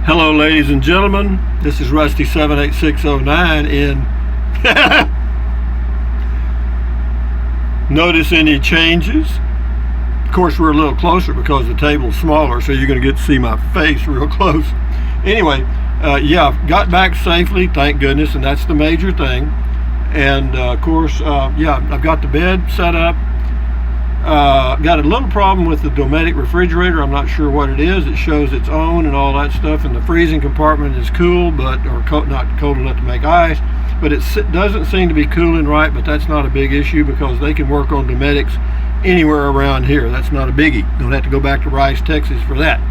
Hello, ladies and gentlemen. This is Rusty 78609 in. Notice any changes? Of course, we're a little closer because the table's smaller, so you're going to get to see my face real close. Anyway, yeah, got back safely, thank goodness, and that's the major thing. And of course, yeah, I've got the bed set up. Got a little problem with the Dometic refrigerator. I'm not sure what it is. It shows its own and all that stuff, and the freezing compartment is cool, but not cold enough to make ice. But it doesn't seem to be cooling right. But that's not a big issue because they can work on Dometics anywhere around here. That's not a biggie. Don't have to go back to Rice, Texas for that.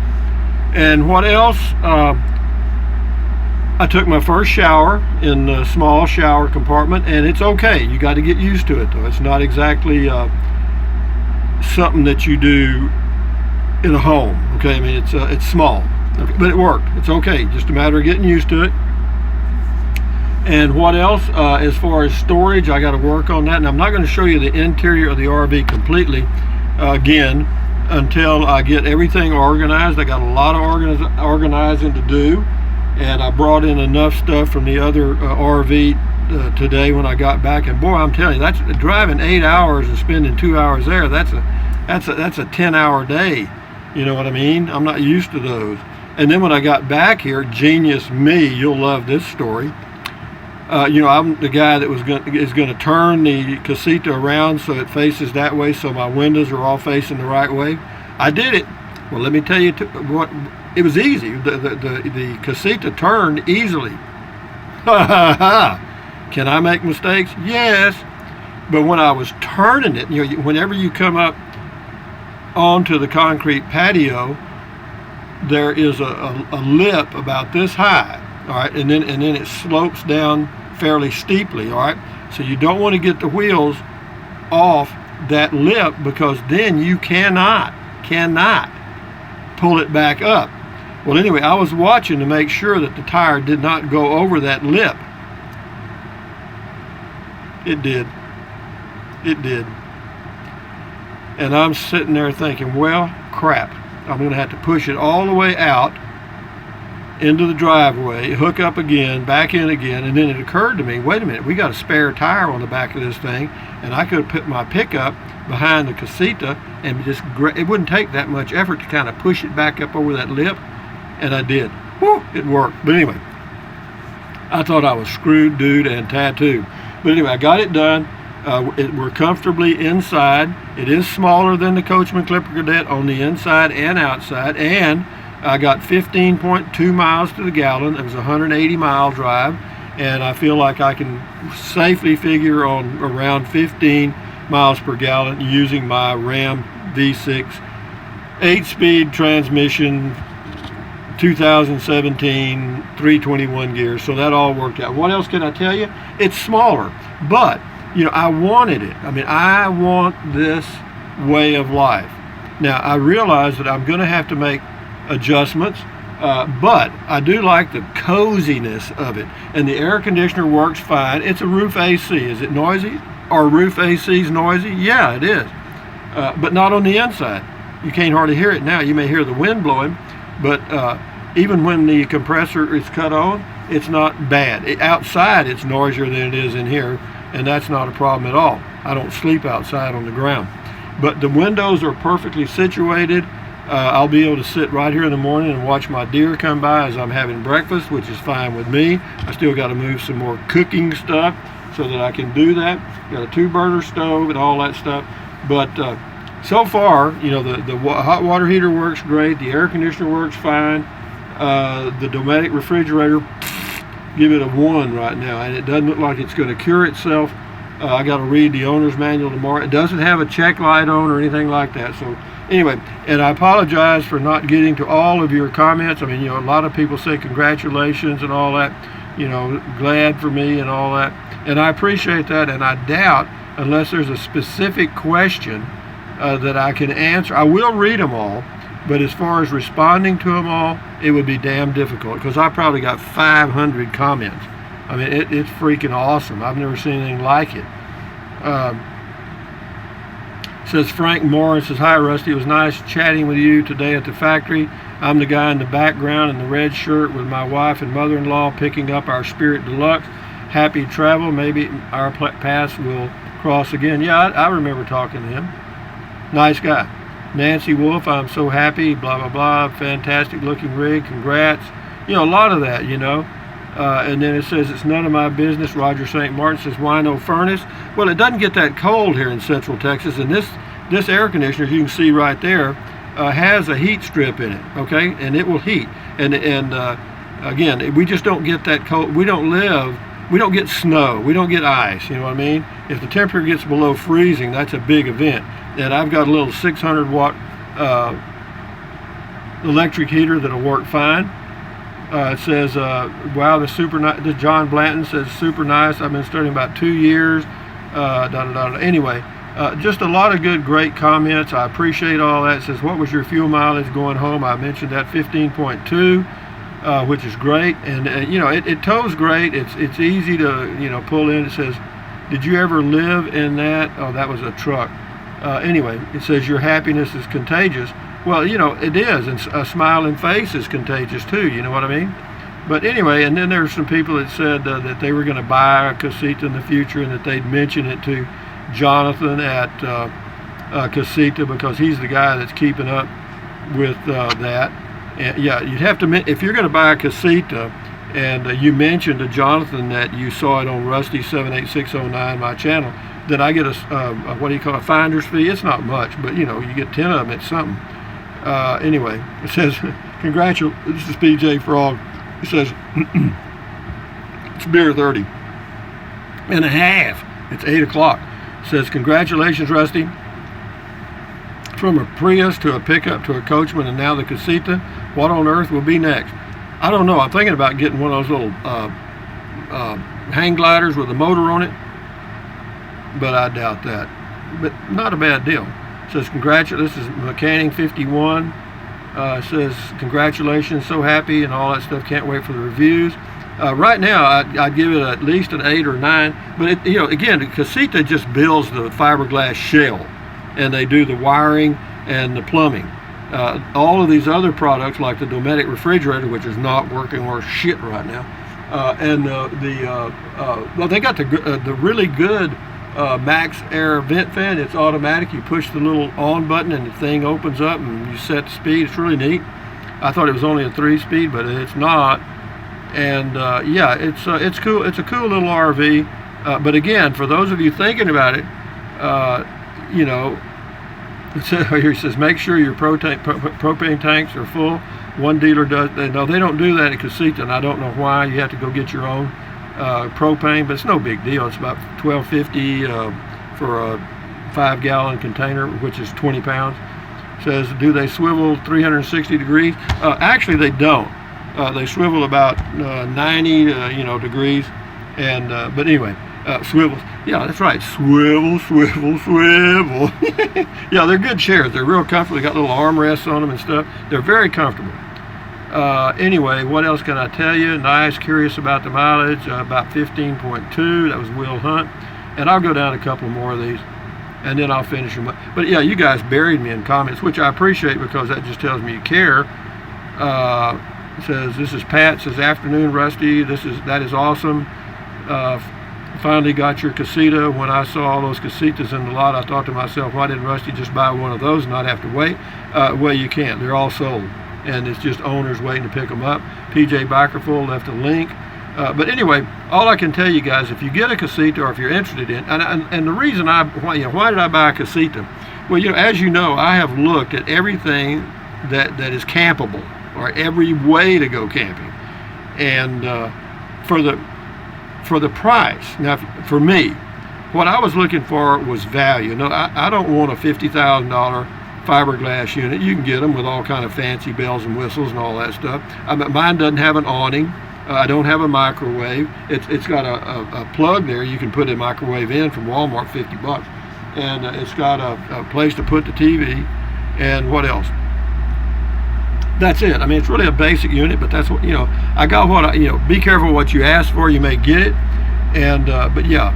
And what else? I took my first shower in the small shower compartment, and it's okay. You got to get used to it, though. It's not exactly something that you do in a home. Okay, I mean it's small, okay, but it worked. It's okay, just a matter of getting used to it. And what else? As far as storage, I got to work on that, and I'm not going to show you the interior of the RV completely again until I get everything organized. I got a lot of organizing to do, and I brought in enough stuff from the other RV today when I got back, and boy, I'm telling you, that's driving 8 hours and spending 2 hours there. That's a 10-hour day. You know what I mean? I'm not used to those. And then when I got back here, genius me, you'll love this story. You know, I'm the guy that is going to turn the Casita around so it faces that way, so my windows are all facing the right way. I did it. Well, let me tell you what. It was easy. The Casita turned easily. Ha ha ha. Can I make mistakes? Yes. But when I was turning it, you know, whenever you come up onto the concrete patio, there is a lip about this high, all right, and then it slopes down fairly steeply, all right. So you don't want to get the wheels off that lip because then you cannot pull it back up. Well, anyway, I was watching to make sure that the tire did not go over that lip. It did. It did. And I'm sitting there thinking, well, crap. I'm going to have to push it all the way out into the driveway, hook up again, back in again, and then it occurred to me, wait a minute, we got a spare tire on the back of this thing, and I could have put my pickup behind the Casita, and it wouldn't take that much effort to kind of push it back up over that lip, and I did. Whew, it worked. But anyway, I thought I was screwed, dude, and tattooed. But anyway, I got it done. We're comfortably inside. It is smaller than the Coachman Clipper Cadet on the inside and outside, and I got 15.2 miles to the gallon. It was a 180-mile drive, and I feel like I can safely figure on around 15 miles per gallon using my Ram V6 8-speed transmission, 2017, 321 gears. So that all worked out. What else can I tell you? It's smaller, but you know, I wanted it. I mean, I want this way of life. Now, I realize that I'm going to have to make adjustments, but I do like the coziness of it. And the air conditioner works fine. It's a roof AC. Is it noisy? Are roof ACs noisy? Yeah, it is. But not on the inside. You can't hardly hear it now. You may hear the wind blowing, but even when the compressor is cut on, it's not bad. Outside, it's noisier than it is in here, and that's not a problem at all. I don't sleep outside on the ground. But the windows are perfectly situated. I'll be able to sit right here in the morning and watch my deer come by as I'm having breakfast, which is fine with me. I still got to move some more cooking stuff so that I can do that. Got a 2-burner stove and all that stuff. But so far, you know, the hot water heater works great. The air conditioner works fine. The Dometic refrigerator, give it a 1 right now, and it doesn't look like it's going to cure itself. I got to read the owner's manual tomorrow. It doesn't have a check light on or anything like that. So anyway, and I apologize for not getting to all of your comments. I mean, you know, a lot of people say congratulations and all that, you know, glad for me and all that, and I appreciate that. And I doubt, unless there's a specific question that I can answer, I will read them all. But as far as responding to them all, it would be damn difficult because I probably got 500 comments. I mean, it's freaking awesome. I've never seen anything like it. Says Frank Morris, says, hi Rusty, it was nice chatting with you today at the factory. I'm the guy in the background in the red shirt with my wife and mother-in-law picking up our Spirit Deluxe. Happy travel. Maybe our paths will cross again. Yeah, I remember talking to him. Nice guy. Nancy Wolf, I'm so happy, blah, blah, blah. Fantastic looking rig. Congrats. A lot of that, and then it says, it's none of my business. Roger St. Martin says, why no furnace? Well, it doesn't get that cold here in Central Texas. And this air conditioner, you can see right there, has a heat strip in it, okay? And it will heat. And again, we just don't get that cold. We don't get snow. We don't get ice, you know what I mean? If the temperature gets below freezing, that's a big event. And I've got a little 600 watt electric heater that'll work fine. It says, wow, super nice. This John Blanton says, super nice. I've been studying about 2 years. Anyway, just a lot of good, great comments. I appreciate all that. It says, what was your fuel mileage going home? I mentioned that 15.2, which is great. And, it tows great. It's easy to, pull in. It says, did you ever live in that? Oh, that was a truck. Anyway, it says, your happiness is contagious. Well, it is, and a smiling face is contagious too, you know what I mean? But anyway, and then there's some people that said that they were going to buy a Casita in the future and that they'd mention it to Jonathan at Casita because he's the guy that's keeping up with that. And yeah, you'd have to, if you're going to buy a Casita and you mentioned to Jonathan that you saw it on Rusty 78609, my channel, then I get a what do you call it, a finder's fee. It's not much, but you get 10 of them, it's something. Anyway, it says, congratulations, this is PJ Frog. It says, it's beer 30 and a half. It's 8 o'clock. It says, congratulations, Rusty. From a Prius to a pickup to a Coachman and now the Casita. What on earth will be next? I don't know. I'm thinking about getting one of those little hang gliders with a motor on it, but I doubt that. But not a bad deal. It says, congratulations. This is Mechanic 51. It says, congratulations, so happy, and all that stuff. Can't wait for the reviews. Right now, I'd give it at least an 8 or 9. But, again, Casita just builds the fiberglass shell, and they do the wiring and the plumbing. All of these other products, like the Dometic refrigerator, which is not working worth shit right now, well, they got the really good Max Air vent fan. It's automatic. You push the little on button and the thing opens up and you set the speed. It's really neat. I thought it was only a 3-speed, but it's not. And yeah, it's cool. It's a cool little RV. But again, for those of you thinking about it, here it says, make sure your propane tanks are full. One dealer does. No, they don't do that at Casita, and I don't know why. You have to go get your own propane, but it's no big deal. It's about $12.50 for a 5-gallon container, which is 20 pounds. It says, do they swivel 360 degrees? Actually, they don't. They swivel about 90 degrees, and but anyway, swivels. Yeah, that's right. Swivel, swivel, swivel. Yeah, they're good chairs. They're real comfortable. They got little armrests on them and stuff. They're very comfortable. Anyway, what else can I tell you? Nice, curious about the mileage, about 15.2. That was Will Hunt. And I'll go down a couple more of these, and then I'll finish them up. But yeah, you guys buried me in comments, which I appreciate because that just tells me you care. It says, this is Pat. It says, afternoon, Rusty. That is awesome. Finally got your Casita. When I saw all those Casitas in the lot, I thought to myself, why didn't Rusty just buy one of those and not have to wait? Well, you can't. They're all sold. And it's just owners waiting to pick them up. PJ Bikerful left a link. But anyway, all I can tell you guys, if you get a Casita or if you're interested in, and the reason why did I buy a Casita? Well, as you know, I have looked at everything that is campable, or every way to go camping. And for the price, now for me, what I was looking for was value. No, I don't want a $50,000 fiberglass unit. You can get them with all kind of fancy bells and whistles and all that stuff. Mine doesn't have an awning. I don't have a microwave. It's got a plug there you can put a microwave in from Walmart, $50, and it's got a place to put the TV. And what else? That's it. I mean, it's really a basic unit, but that's what I got. What be careful what you ask for. You may get it, and but yeah,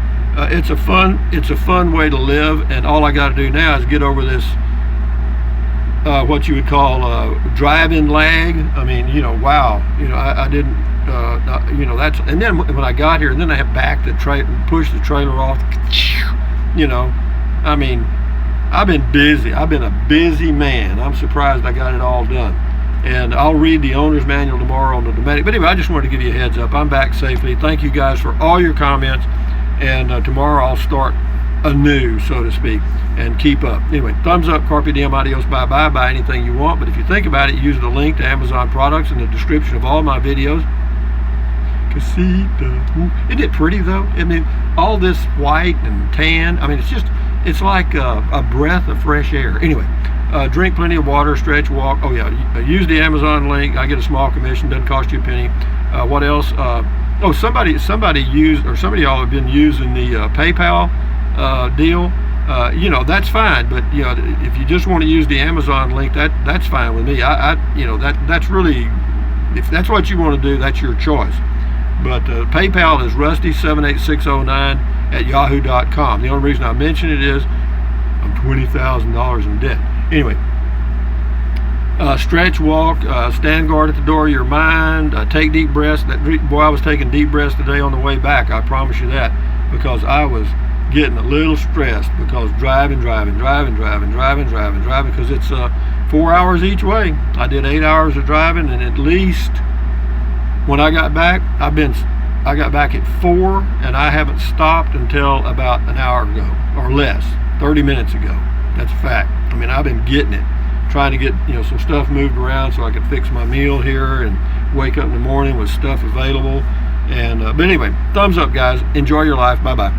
it's a fun way to live. And all I got to do now is get over this what you would call driving lag. I mean, wow, I didn't, that's, and then when I got here, and then I had backed the pushed the trailer off, I mean, I've been busy. I've been a busy man. I'm surprised I got it all done. And I'll read the owner's manual tomorrow on the Dometic. But anyway, I just wanted to give you a heads up. I'm back safely. Thank you guys for all your comments. And tomorrow I'll start anew, so to speak, and keep up. Anyway, thumbs up, carpe diem, adios, bye-bye. Buy anything you want. But if you think about it, use the link to Amazon products in the description of all my videos. Casita. Ooh. Isn't it pretty, though? I mean, all this white and tan. I mean, it's like a breath of fresh air. Anyway. Drink plenty of water, stretch, walk. Oh yeah, use the Amazon link. I get a small commission, doesn't cost you a penny. What else? Somebody used, or somebody of y'all have been using the PayPal deal. That's fine, but if you just want to use the Amazon link, that's fine with me. That's really, if that's what you want to do, that's your choice. But PayPal is rusty78609@yahoo.com. The only reason I mention it is I'm $20,000 in debt. Anyway, stretch, walk, stand guard at the door of your mind, take deep breaths. Boy, I was taking deep breaths today on the way back, I promise you that, because I was getting a little stressed because driving, because it's 4 hours each way. I did 8 hours of driving, and at least when I got back, I got back at 4, and I haven't stopped until about an hour ago, or less, 30 minutes ago. That's a fact. I mean, I've been getting it, trying to get some stuff moved around so I could fix my meal here and wake up in the morning with stuff available. And but anyway, thumbs up, guys. Enjoy your life. Bye bye.